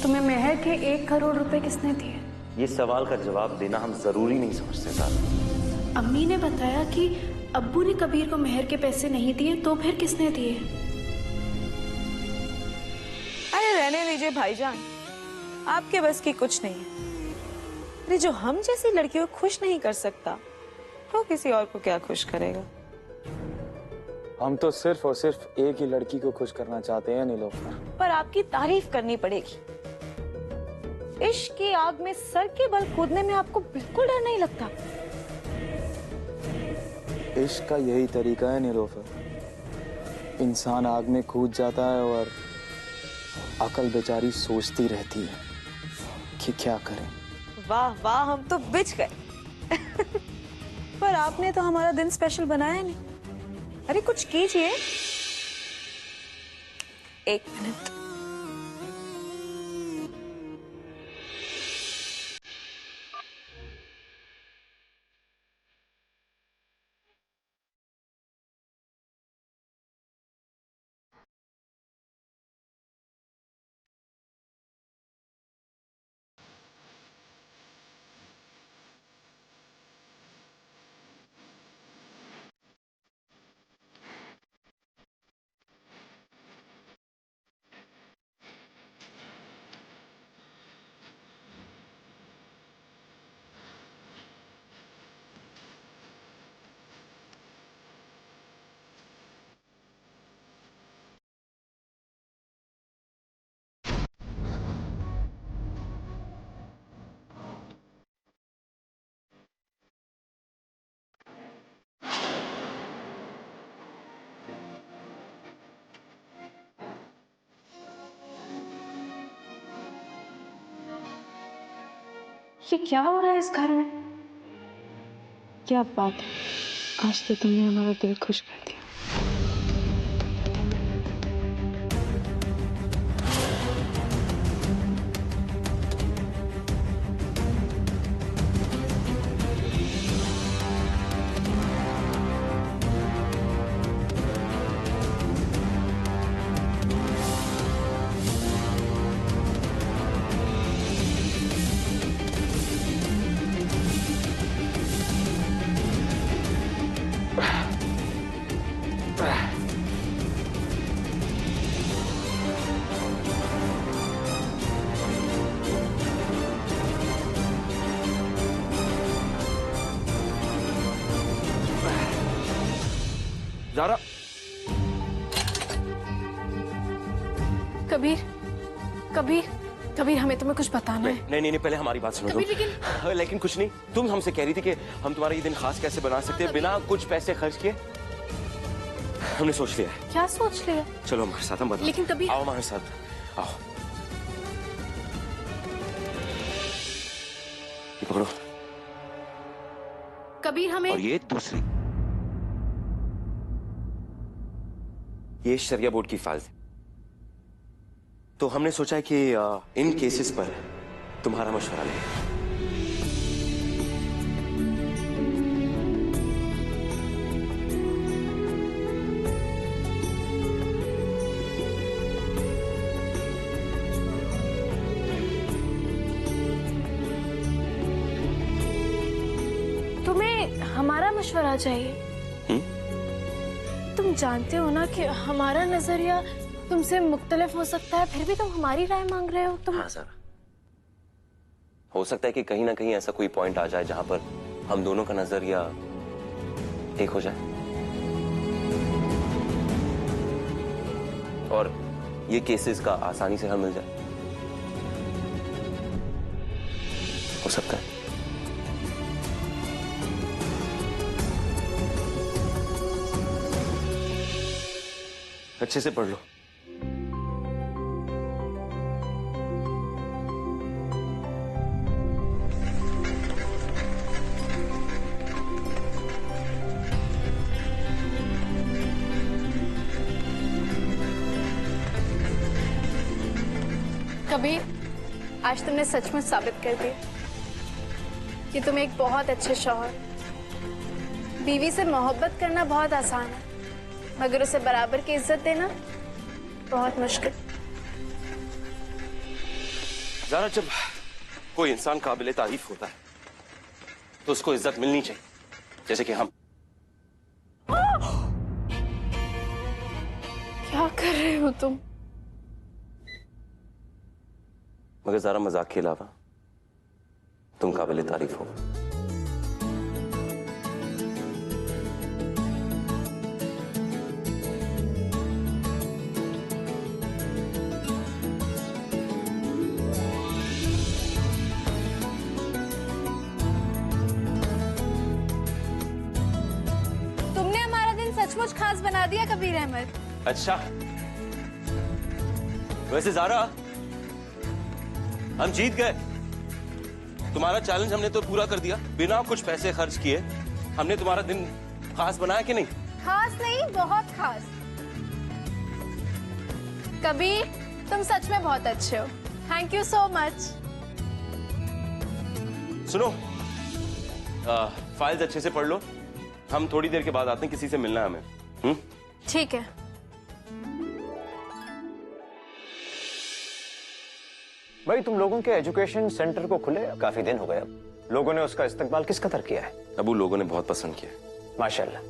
तुम्हें मेहर के 1 करोड़ रुपए किसने दिए? ये सवाल का जवाब देना हम जरूरी नहीं समझते साहब। अम्मी ने बताया कि अब्बू ने कबीर को मेहर के पैसे नहीं दिए, तो फिर किसने दिए? अरे रहने दीजिए भाईजान, आपके बस की कुछ नहीं है। अरे जो हम जैसी लड़कियों को खुश नहीं कर सकता, वो किसी और को क्या खुश करेगा? हम तो सिर्फ और सिर्फ एक ही लड़की को खुश करना चाहते हैं नीलोफर। पर आपकी तारीफ करनी पड़ेगी। इश्क की आग में सर के बल कूदने में आपको बिल्कुल डर नहीं लगता। इश्क का यही तरीका है नीलोफर, इंसान आग में कूद जाता है और अकल बेचारी सोचती रहती है कि क्या करें। वाह वाह, हम तो बिच गए। पर आपने तो हमारा दिन स्पेशल बनाया नहीं। अरे कुछ कीजिए। 1 मिनट। ये क्या हो रहा है इस घर में? क्या बात है, आज तो तुमने हमारा दिल खुश कर दिया। ज़ारा, कबीर, कबीर, कबीर, हमें तुम्हें कुछ बताना है। नहीं नहीं नहीं, पहले हमारी बात सुनो कबीर, तुम। लेकिन कुछ नहीं, तुम हमसे कह रही थी कि हम तुम्हारा ये दिन खास कैसे बना सकते हैं बिना कुछ पैसे खर्च किए। हमने सोच लिया है। क्या सोच लिया? चलो हमारे साथ, हम बताते। लेकिन कबीर, आओ हमारे साथ, आओ। ये पकड़ो। कबीर, हमें। और ये दूसरी, ये शरिया बोर्ड की फाइल है। तो हमने सोचा है कि इन केसेस पर तुम्हारा मशवरा लें। तुम्हें हमारा मशवरा चाहिए? तुम जानते हो ना कि हमारा नजरिया तुमसे मुख्तलिफ हो सकता है, फिर भी तुम हमारी राय मांग रहे हो। तुम हाँ सर, हो सकता है कि कहीं ना कहीं ऐसा कोई पॉइंट आ जाए जहां पर हम दोनों का नजरिया एक हो जाए और ये केसेस का आसानी से हल मिल जाए। हो सकता है। अच्छे से पढ़ लो। कबीर, आज तुमने सचमुच साबित कर दिया कि तुम एक बहुत अच्छे शौहर। बीवी से मोहब्बत करना बहुत आसान है, मगर उसे बराबर की इज्जत देना बहुत मुश्किल। ज़ारा, जब कोई इंसान काबिल तारीफ होता है तो उसको इज्जत मिलनी चाहिए, जैसे कि हम। क्या कर रहे हो तुम? मगर ज़ारा, मजाक के अलावा तुम काबिल तारीफ हो। तुमने हमारा दिन सचमुच खास बना दिया कबीर अहमद। अच्छा, वैसे ज़ारा, हम जीत गए। तुम्हारा चैलेंज हमने तो पूरा कर दिया, बिना कुछ पैसे खर्च किए। हमने तुम्हारा दिन खास बनाया कि नहीं? खास नहीं, बहुत खास। कबीर, तुम सच में बहुत अच्छे हो। Thank you so much. सुनो, फाइल्स अच्छे से पढ़ लो। हम थोड़ी देर के बाद आते हैं, किसी से मिलना है हमें। ठीक है। भाई, तुम लोगों के एजुकेशन सेंटर को खुले काफी दिन हो गए। अब लोगों ने उसका इस्तेमाल किस कदर किया है? अबू, लोगों ने बहुत पसंद किया। माशाल्लाह।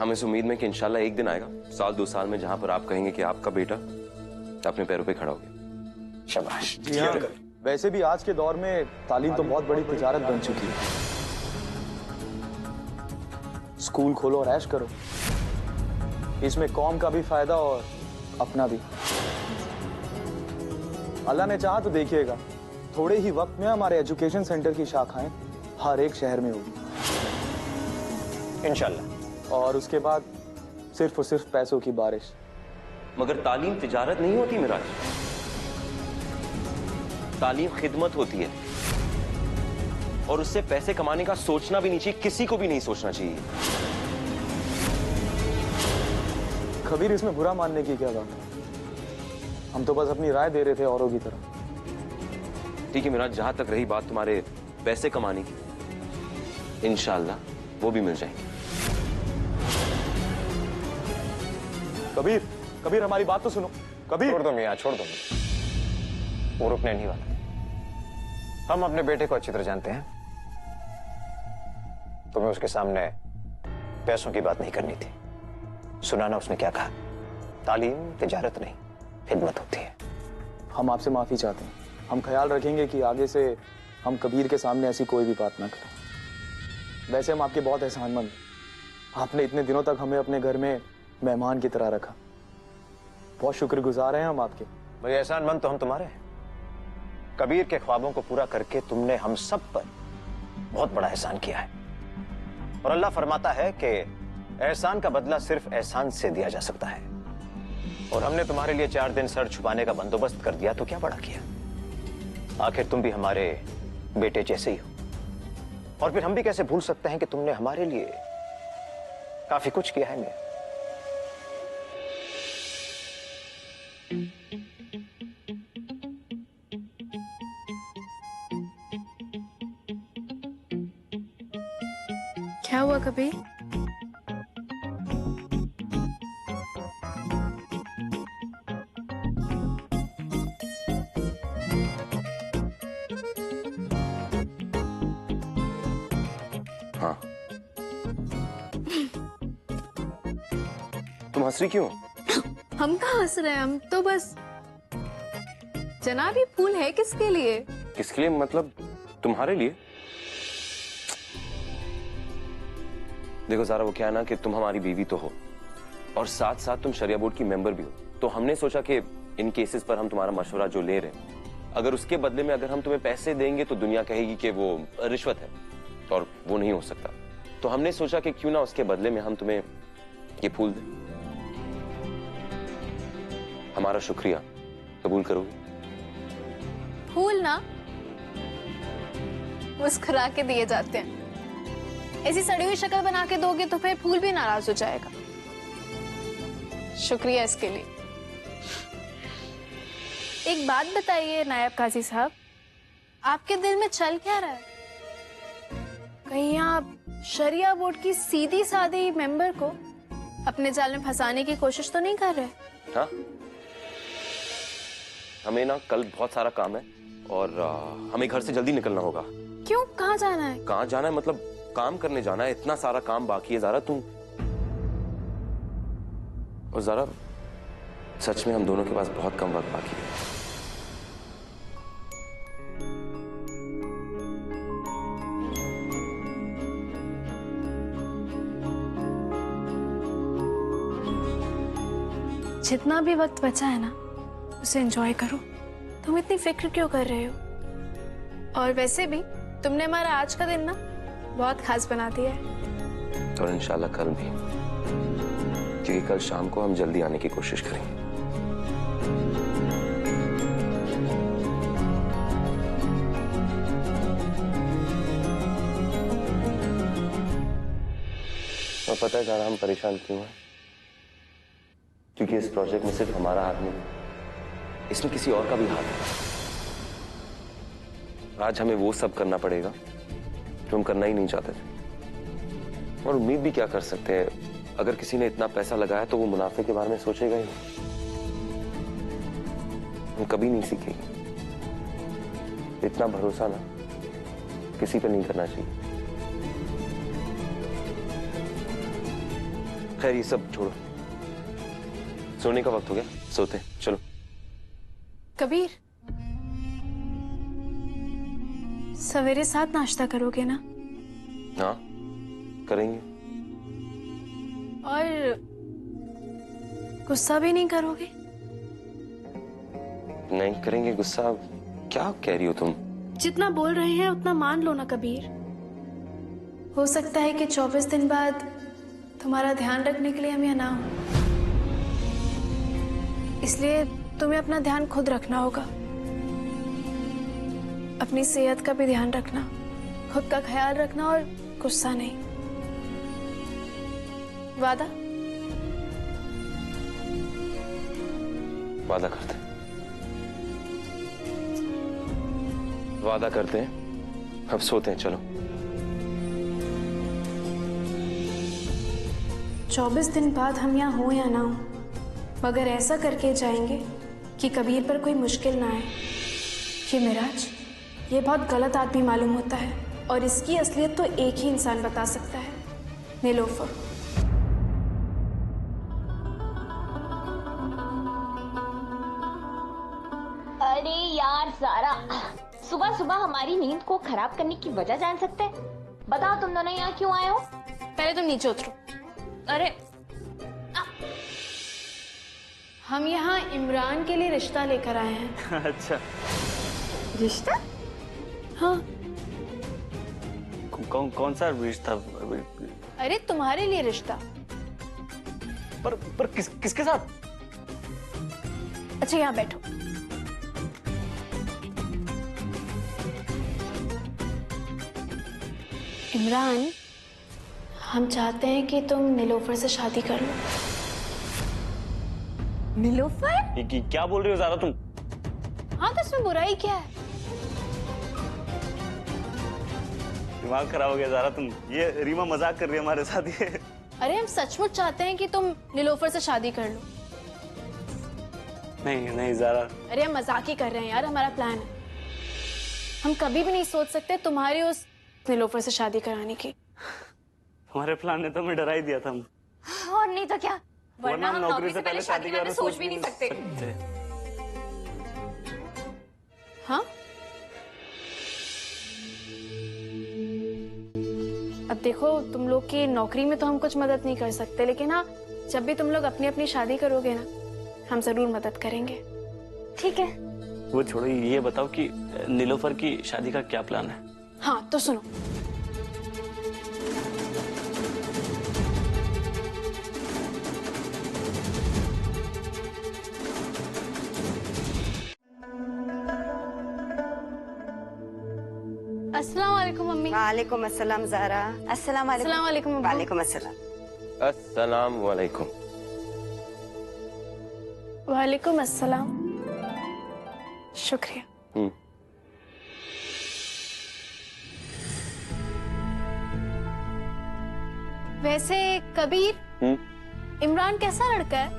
हम इस उम्मीद में कि इंशाल्लाह एक दिन आएगा, 1-2 साल में, जहां पर आप कहेंगे कि आपका बेटा अपने पैरों पे खड़ा हो गया। शाबाश। जी हाँ, वैसे भी आज के दौर में तालीम तो बहुत बड़ी तिजारत बन चुकी है। स्कूल खोलो और ऐश करो, इसमें कौम का भी फायदा और अपना भी। अल्लाह ने चाहा तो देखिएगा, थोड़े ही वक्त में हमारे एजुकेशन सेंटर की शाखाएं हर एक शहर में होगी इंशाल्लाह। और उसके बाद सिर्फ और सिर्फ पैसों की बारिश। मगर तालीम तिजारत नहीं होती मिराज, तालीम खिदमत होती है, और उससे पैसे कमाने का सोचना भी नहीं चाहिए, किसी को भी नहीं सोचना चाहिए। कबीर, इसमें बुरा मानने की क्या बात है? हम तो बस अपनी राय दे रहे थे औरों की तरह। ठीक है मिराज, जहां तक रही बात तुम्हारे पैसे कमाने की, इंशाल्लाह वो भी मिल जाएंगे। कबीर, कबीर, हमारी बात तो सुनो। कबीर, छोड़ दो मियां, छोड़ दो। वो रुकने नहीं वाला। हम अपने बेटे को अच्छी तरह जानते हैं। तुम्हें उसके सामने पैसों की बात नहीं करनी थी। सुना ना उसने क्या कहा? तालीम तिजारत नहीं, खिदमत होती है। हम आपसे माफी चाहते हैं। हम ख्याल रखेंगे कि आगे से हम कबीर के सामने ऐसी कोई भी बात ना करें। वैसे हम आपके बहुत एहसानमंद हैं। आपने इतने दिनों तक हमें अपने घर में मेहमान की तरह रखा। बहुत शुक्रगुजार हैं हम आपके। भाई, एहसानमंद तो हम तुम्हारे हैं। कबीर के ख्वाबों को पूरा करके तुमने हम सब पर बहुत बड़ा एहसान किया है, और अल्लाह फरमाता है कि एहसान का बदला सिर्फ एहसान से दिया जा सकता है। और हमने तुम्हारे लिए 4 दिन सर छुपाने का बंदोबस्त कर दिया, तो क्या बड़ा किया? आखिर तुम भी हमारे बेटे जैसे ही हो। और फिर हम भी कैसे भूल सकते हैं कि तुमने हमारे लिए काफी कुछ किया है। मैं क्या हुआ कबीर? हाँ, तुम हंस रही क्यों? हम कहाँ हंस रहे हैं, हम तो बस। जनाब, ये फूल है किसके लिए? किसके लिए मतलब? तुम्हारे लिए। देखो ज़ारा, वो क्या है ना कि तुम हमारी बीवी तो हो, और साथ साथ तुम शरिया बोर्ड की मेंबर भी हो। तो हमने सोचा कि इन केसेस पर हम तुम्हारा मशवरा जो ले रहे हैं, अगर उसके बदले में अगर हम तुम्हें पैसे देंगे तो दुनिया कहेगी कि वो रिश्वत है, और वो नहीं हो सकता। तो हमने सोचा कि क्यों ना उसके बदले में हम तुम्हें ये फूल दें। हमारा शुक्रिया कबूल करोगे? फूल ना मुस्कुरा के दिए जाते हैं। ऐसी सड़ी हुई शक्ल बना के दोगे तो फिर फूल भी नाराज हो जाएगा। शुक्रिया इसके लिए। एक बात बताइए नायब काजी साहब, आपके दिल में चल क्या रहा है? कहीं आप शरिया बोर्ड की सीधी सादी मेंबर को अपने जाल में फंसाने की कोशिश तो नहीं कर रहे? हाँ, हमें ना कल बहुत सारा काम है, और हमें घर से जल्दी निकलना होगा। क्यों, कहाँ जाना है? कहाँ जाना है मतलब काम करने जाना है। इतना सारा काम बाकी है ज़ारा। तुम और ज़ारा, सच में हम दोनों के पास बहुत कम वक्त बाकी है। जितना भी वक्त बचा है ना, उसे एंजॉय करो। तुम इतनी फिक्र क्यों कर रहे हो? और वैसे भी तुमने हमारा आज का दिन ना बहुत खास बना दिया है। और इंशाल्लाह कल भी, क्योंकि कल शाम को हम जल्दी आने की कोशिश करेंगे। और पता है ज़ारा हम परेशान क्यों हैं? क्योंकि इस प्रोजेक्ट में सिर्फ हमारा हाथ नहीं, इसमें किसी और का भी हाथ है। आज हमें वो सब करना पड़ेगा जो हम करना ही नहीं चाहते थे। और उम्मीद भी क्या कर सकते हैं, अगर किसी ने इतना पैसा लगाया तो वो मुनाफे के बारे में सोचेगा ही नहीं। हम कभी नहीं सीखेंगे। इतना भरोसा ना किसी पे नहीं करना चाहिए। खैर ये सब छोड़ो, सोने का वक्त हो गया, सोते हैं, चलो। कबीर, सवेरे साथ नाश्ता करोगे ना? हाँ करेंगे। और गुस्सा भी नहीं करोगे? नहीं करेंगे गुस्सा। क्या कह रही हो तुम? जितना बोल रहे हैं उतना मान लो ना कबीर। हो सकता है कि 24 दिन बाद तुम्हारा ध्यान रखने के लिए हम यहाँ ना हो, इसलिए तुम्हें अपना ध्यान खुद रखना होगा। अपनी सेहत का भी ध्यान रखना, खुद का ख्याल रखना और गुस्सा नहीं। वादा? वादा करते हैं, वादा करते हैं। अब सोते हैं, चलो। 24 दिन बाद हम यहाँ हो या ना हो, मगर ऐसा करके जाएंगे कि कबीर पर कोई मुश्किल ना आए। ये मिराज, ये बहुत गलत आदमी मालूम होता है और इसकी असलियत तो एक ही इंसान बता सकता है, नीलोफर। अरे यार ज़ारा, सुबह सुबह हमारी नींद को खराब करने की वजह जान सकते हैं? बताओ तुम दोनों यहाँ क्यों आए हो? पहले तुम नीचे उतरो। अरे हम यहाँ इमरान के लिए रिश्ता लेकर आए हैं। अच्छा, रिश्ता? हाँ। कौन सा रिश्ता? अरे तुम्हारे लिए रिश्ता। पर किसके साथ? अच्छा यहाँ बैठो। इमरान, हम चाहते हैं कि तुम नीलोफर से शादी कर लो। नीलोफर? ये क्या बोल रही हो ज़ारा तुम? हाँ तो इसमें बुराई क्या है? दिमाग खराब हो गया ज़ारा तुम। ये रीमा मजाक कर रही है हमारे साथ ये। अरे हम सचमुच चाहते हैं कि तुम नीलोफर से शादी कर लो। नहीं ज़ारा। अरे हम मजाक ही कर रहे हैं यार, हमारा प्लान है। हम कभी भी नहीं सोच सकते तुम्हारी उस नीलोफर से शादी कराने की। हमारे प्लान ने तो हमें डरा ही दिया था। और नहीं तो क्या, वरना हम नौकरी से पहले शादी करने सोच भी नहीं सकते। हाँ, अब देखो तुम लोग की नौकरी में तो हम कुछ मदद नहीं कर सकते, लेकिन हाँ जब भी तुम लोग अपनी अपनी शादी करोगे ना, हम जरूर मदद करेंगे। ठीक है। वो छोड़ो, ये बताओ कि नीलोफर की शादी का क्या प्लान है? हाँ तो सुनो, अस्सलाम वालेकुम मम्मी। वालेकुम अस्सलाम ज़ारा। अस्सलाम अस्सलाम वालेकुम अब्बू। वालेकुम अस्सलाम। अस्सलाम वालेकुम। वालेकुम अस्सलाम। शुक्रिया। वैसे कबीर, इमरान कैसा लड़का है?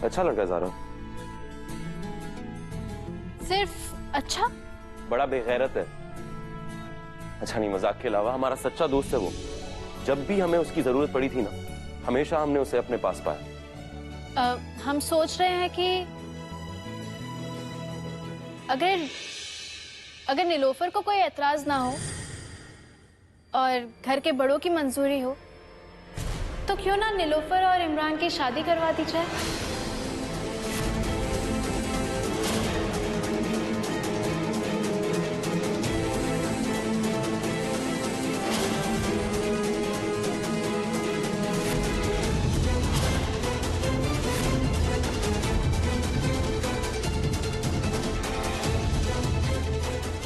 अच्छा लड़का ज़ारा। सिर्फ अच्छा? बड़ा बेगैरत है। अच्छा नहीं, मजाक के अलावा हमारा सच्चा दोस्त है वो। जब भी हमें उसकी जरूरत पड़ी थी ना, हमेशा हमने उसे अपने पास पाया। हम सोच रहे हैं कि अगर नीलोफर को कोई एतराज ना हो और घर के बड़ों की मंजूरी हो, तो क्यों ना नीलोफर और इमरान की शादी करवा दी जाए।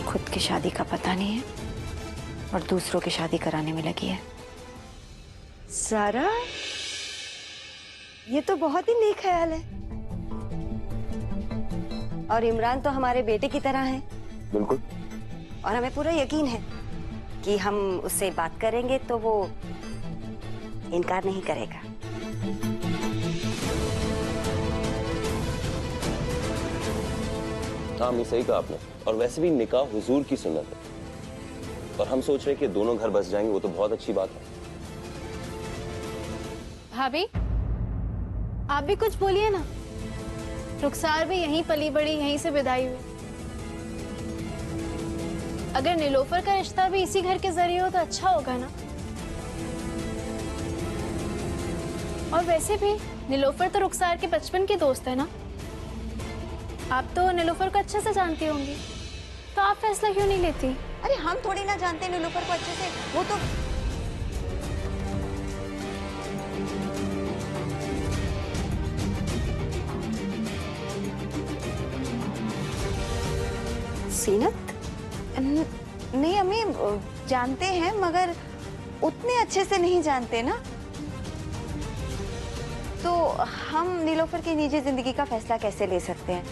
खुद की शादी का पता नहीं है और दूसरों की शादी कराने में लगी है। सारा, ये तो बहुत ही नेक ख्याल है। और इमरान तो हमारे बेटे की तरह है। बिल्कुल। और हमें पूरा यकीन है कि हम उससे बात करेंगे तो वो इनकार नहीं करेगा। हाँ, ये सही कहा आपने। और वैसे भी निकाह हुजूर की सुन्नत है, और हम सोच रहे हैं कि दोनों घर बस जाएंगे, वो तो बहुत अच्छी बात है। भाभी, आप भी कुछ बोलिए ना। रुखसार भी यहीं पली बड़ी, यहीं से विदाई हुई। अगर नीलोफर का रिश्ता भी इसी घर के जरिए हो तो अच्छा होगा ना। और वैसे भी नीलोफर तो रुखसार के बचपन की दोस्त है ना। आप तो नीलोफर को अच्छे से जानती होंगी, तो आप फैसला क्यों नहीं लेती? अरे हम थोड़ी ना जानते नीलोफर को अच्छे से, वो तो सीनत नहीं, हमें जानते हैं मगर उतने अच्छे से नहीं जानते ना। तो हम नीलोफर की निजी जिंदगी का फैसला कैसे ले सकते हैं?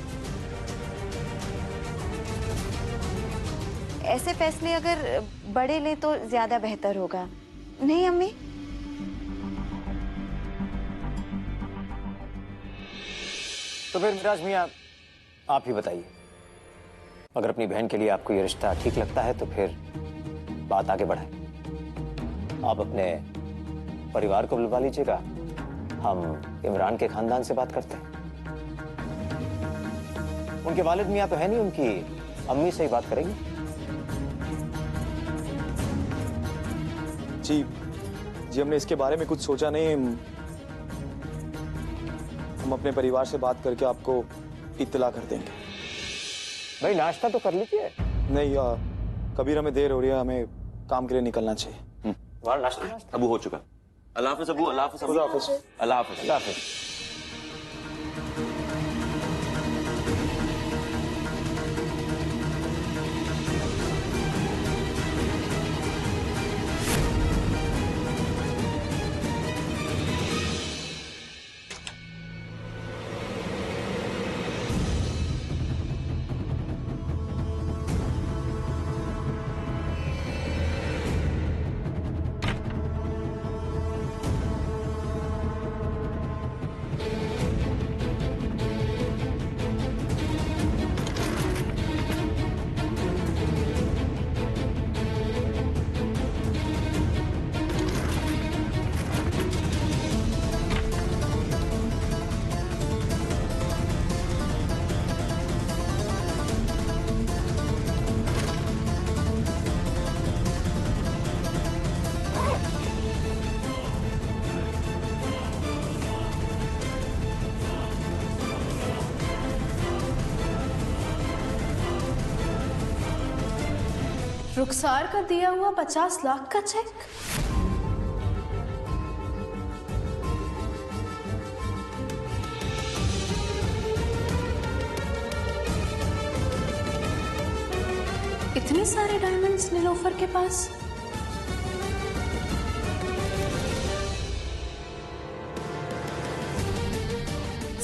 ऐसे फैसले अगर बड़े ले तो ज्यादा बेहतर होगा, नहीं अम्मी? तो फिर मिराज मियां, आप ही बताइए, अगर अपनी बहन के लिए आपको ये रिश्ता ठीक लगता है तो फिर बात आगे बढ़ाएं। आप अपने परिवार को बुलवा लीजिएगा, हम इमरान के खानदान से बात करते हैं। उनके वालिद मियां तो है नहीं, उनकी अम्मी से ही बात करेंगे। जी जी, हमने इसके बारे में कुछ सोचा नहीं। हम अपने परिवार से बात करके आपको इत्तला कर देंगे। भाई नाश्ता तो कर लीजिए। नहीं कबीर, हमें देर हो रही है, हमें काम के लिए निकलना चाहिए। तुम्हारा नाश्ता अबू हो चुका। अल्लाह हाफ़िज़ अबू। अल्लाह हाफ़िज़। खुदा हाफ़िज़। अल्लाह हाफ़िज़। अल्लाह हाफ़िज़। रुखसार का दिया हुआ 50 लाख का चेक। इतने सारे डायमंड्स नीलोफर के पास।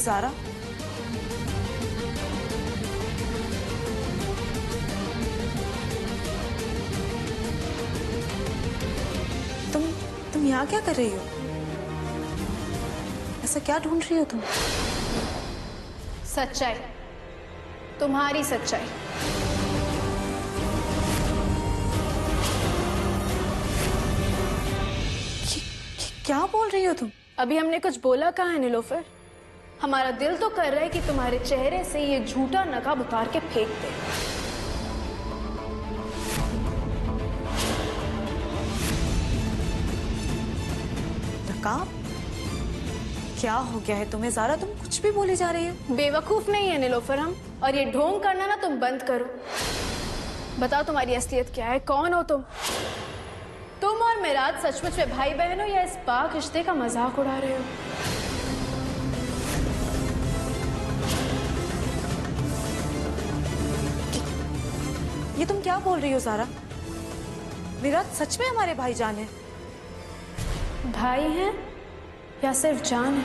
सारा, तुम यहाँ क्या कर रही हो? ऐसा क्या ढूंढ रही हो तुम? सच्चाई। तुम्हारी सच्चाई। क्या बोल रही हो तुम? अभी हमने कुछ बोला कहाँ है नीलोफर? हमारा दिल तो कर रहा है कि तुम्हारे चेहरे से ये झूठा नकाब उतार के फेंक दे। नकाब? क्या हो गया है तुम्हें ज़ारा? तुम कुछ भी बोली जा रही हो। बेवकूफ नहीं है नीलोफर हम, और ये ढोंग करना ना तुम बंद करो। बताओ तुम्हारी असलियत क्या है, कौन हो तुम? तुम और मेराज सचमुच में भाई बहन हो या इस पाक रिश्ते का मजाक उड़ा रहे हो? ये तुम क्या बोल रही हो ज़ारा? मेराज सच में हमारे भाईजान है? भाई हैं या सिर्फ जान है?